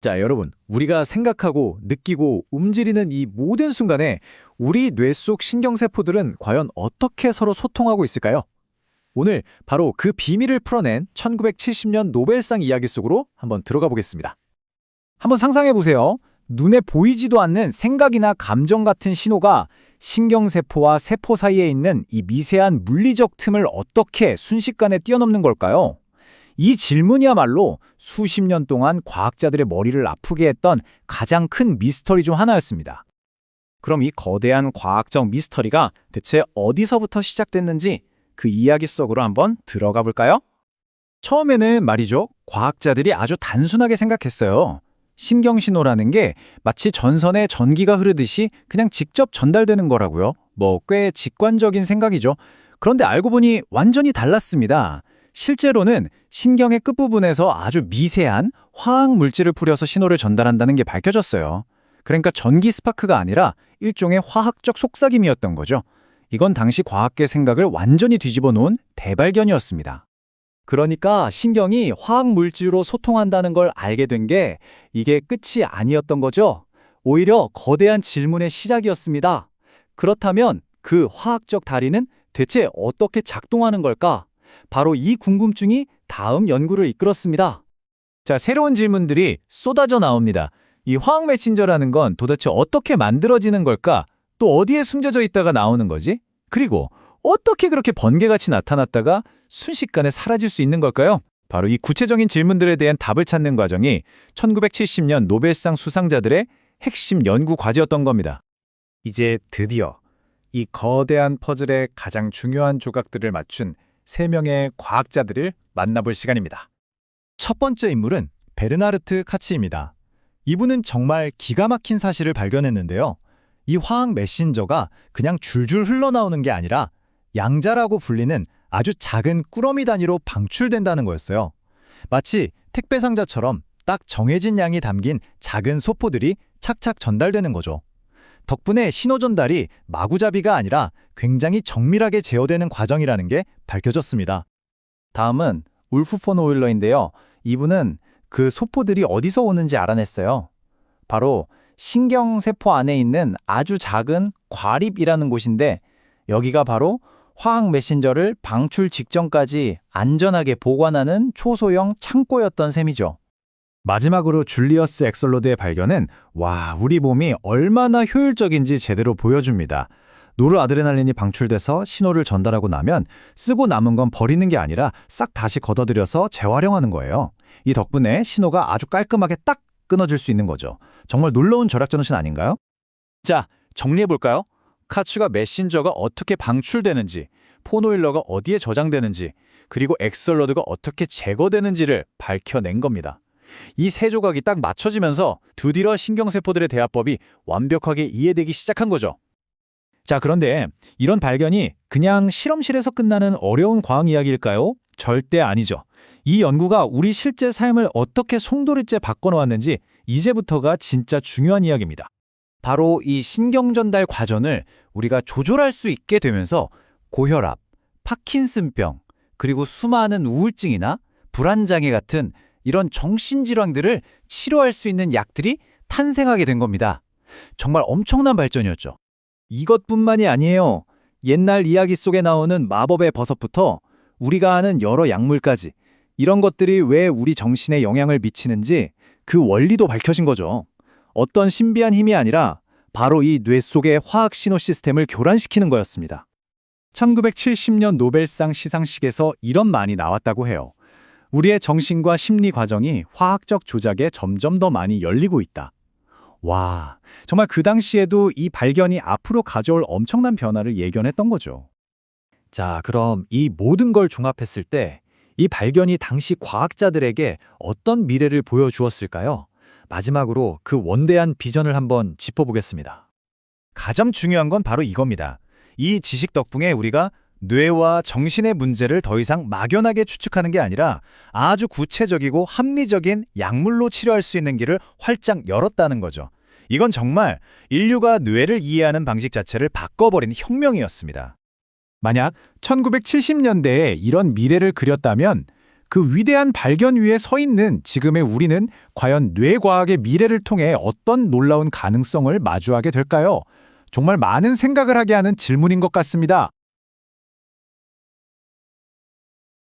자, 여러분, 우리가 생각하고 느끼고 움직이는 이 모든 순간에 우리 뇌 속 신경세포들은 과연 어떻게 서로 소통하고 있을까요? 오늘 바로 그 비밀을 풀어낸 1970년 노벨상 이야기 속으로 한번 들어가 보겠습니다. 한번 상상해 보세요. 눈에 보이지도 않는 생각이나 감정 같은 신호가 신경세포와 세포 사이에 있는 이 미세한 물리적 틈을 어떻게 순식간에 뛰어넘는 걸까요? 이 질문이야말로 수십 년 동안 과학자들의 머리를 아프게 했던 가장 큰 미스터리 중 하나였습니다. 그럼 이 거대한 과학적 미스터리가 대체 어디서부터 시작됐는지 그 이야기 속으로 한번 들어가 볼까요? 처음에는 말이죠, 과학자들이 아주 단순하게 생각했어요. 신경신호라는 게 마치 전선에 전기가 흐르듯이 그냥 직접 전달되는 거라고요. 꽤 직관적인 생각이죠. 그런데 알고 보니 완전히 달랐습니다. 실제로는 신경의 끝부분에서 아주 미세한 화학 물질을 뿌려서 신호를 전달한다는 게 밝혀졌어요. 그러니까 전기 스파크가 아니라 일종의 화학적 속삭임이었던 거죠. 이건 당시 과학계 생각을 완전히 뒤집어 놓은 대발견이었습니다. 그러니까 신경이 화학 물질로 소통한다는 걸 알게 된 게 이게 끝이 아니었던 거죠. 오히려 거대한 질문의 시작이었습니다. 그렇다면 그 화학적 다리는 대체 어떻게 작동하는 걸까? 바로 이 궁금증이 다음 연구를 이끌었습니다. 자, 새로운 질문들이 쏟아져 나옵니다. 이 화학 메신저라는 건 도대체 어떻게 만들어지는 걸까? 또 어디에 숨겨져 있다가 나오는 거지? 그리고 어떻게 그렇게 번개같이 나타났다가 순식간에 사라질 수 있는 걸까요? 바로 이 구체적인 질문들에 대한 답을 찾는 과정이 1970년 노벨상 수상자들의 핵심 연구 과제였던 겁니다. 이제 드디어 이 거대한 퍼즐의 가장 중요한 조각들을 맞춘 3명의 과학자들을 만나볼 시간입니다. 첫 번째 인물은 베르나르트 카치입니다. 이분은 정말 기가 막힌 사실을 발견했는데요. 이 화학 메신저가 그냥 줄줄 흘러나오는 게 아니라 양자라고 불리는 아주 작은 꾸러미 단위로 방출된다는 거였어요. 마치 택배 상자처럼 딱 정해진 양이 담긴 작은 소포들이 착착 전달되는 거죠. 덕분에 신호 전달이 마구잡이가 아니라 굉장히 정밀하게 제어되는 과정이라는 게 밝혀졌습니다. 다음은 울프 폰 오일러인데요. 이분은 그 소포들이 어디서 오는지 알아냈어요. 바로 신경세포 안에 있는 아주 작은 과립이라는 곳인데, 여기가 바로 화학 메신저를 방출 직전까지 안전하게 보관하는 초소형 창고였던 셈이죠. 마지막으로 줄리어스 엑설로드의 발견은 우리 몸이 얼마나 효율적인지 제대로 보여줍니다. 노르아드레날린이 방출돼서 신호를 전달하고 나면 쓰고 남은 건 버리는 게 아니라 싹 다시 걷어들여서 재활용하는 거예요. 이 덕분에 신호가 아주 깔끔하게 딱 끊어질 수 있는 거죠. 정말 놀라운 절약전신 아닌가요? 자, 정리해볼까요? 카츠가 메신저가 어떻게 방출되는지, 폰오일러가 어디에 저장되는지, 그리고 엑설로드가 어떻게 제거되는지를 밝혀낸 겁니다. 이 세 조각이 딱 맞춰지면서 두디러 신경세포들의 대화법이 완벽하게 이해되기 시작한 거죠. 자, 그런데 이런 발견이 그냥 실험실에서 끝나는 어려운 과학 이야기일까요? 절대 아니죠. 이 연구가 우리 실제 삶을 어떻게 송두리째 바꿔놓았는지 이제부터가 진짜 중요한 이야기입니다. 바로 이 신경전달 과정을 우리가 조절할 수 있게 되면서 고혈압, 파킨슨병, 그리고 수많은 우울증이나 불안장애 같은 이런 정신질환들을 치료할 수 있는 약들이 탄생하게 된 겁니다. 정말 엄청난 발전이었죠. 이것뿐만이 아니에요. 옛날 이야기 속에 나오는 마법의 버섯부터 우리가 아는 여러 약물까지, 이런 것들이 왜 우리 정신에 영향을 미치는지 그 원리도 밝혀진 거죠. 어떤 신비한 힘이 아니라 바로 이 뇌 속의 화학 신호 시스템을 교란시키는 거였습니다. 1970년 노벨상 시상식에서 이런 말이 나왔다고 해요. 우리의 정신과 심리 과정이 화학적 조작에 점점 더 많이 열리고 있다. 정말 그 당시에도 이 발견이 앞으로 가져올 엄청난 변화를 예견했던 거죠. 자, 그럼 이 모든 걸 종합했을 때 이 발견이 당시 과학자들에게 어떤 미래를 보여주었을까요? 마지막으로 그 원대한 비전을 한번 짚어보겠습니다. 가장 중요한 건 바로 이겁니다. 이 지식 덕분에 우리가 뇌와 정신의 문제를 더 이상 막연하게 추측하는 게 아니라 아주 구체적이고 합리적인 약물로 치료할 수 있는 길을 활짝 열었다는 거죠. 이건 정말 인류가 뇌를 이해하는 방식 자체를 바꿔버린 혁명이었습니다. 만약 1970년대에 이런 미래를 그렸다면 그 위대한 발견 위에 서 있는 지금의 우리는 과연 뇌과학의 미래를 통해 어떤 놀라운 가능성을 마주하게 될까요? 정말 많은 생각을 하게 하는 질문인 것 같습니다.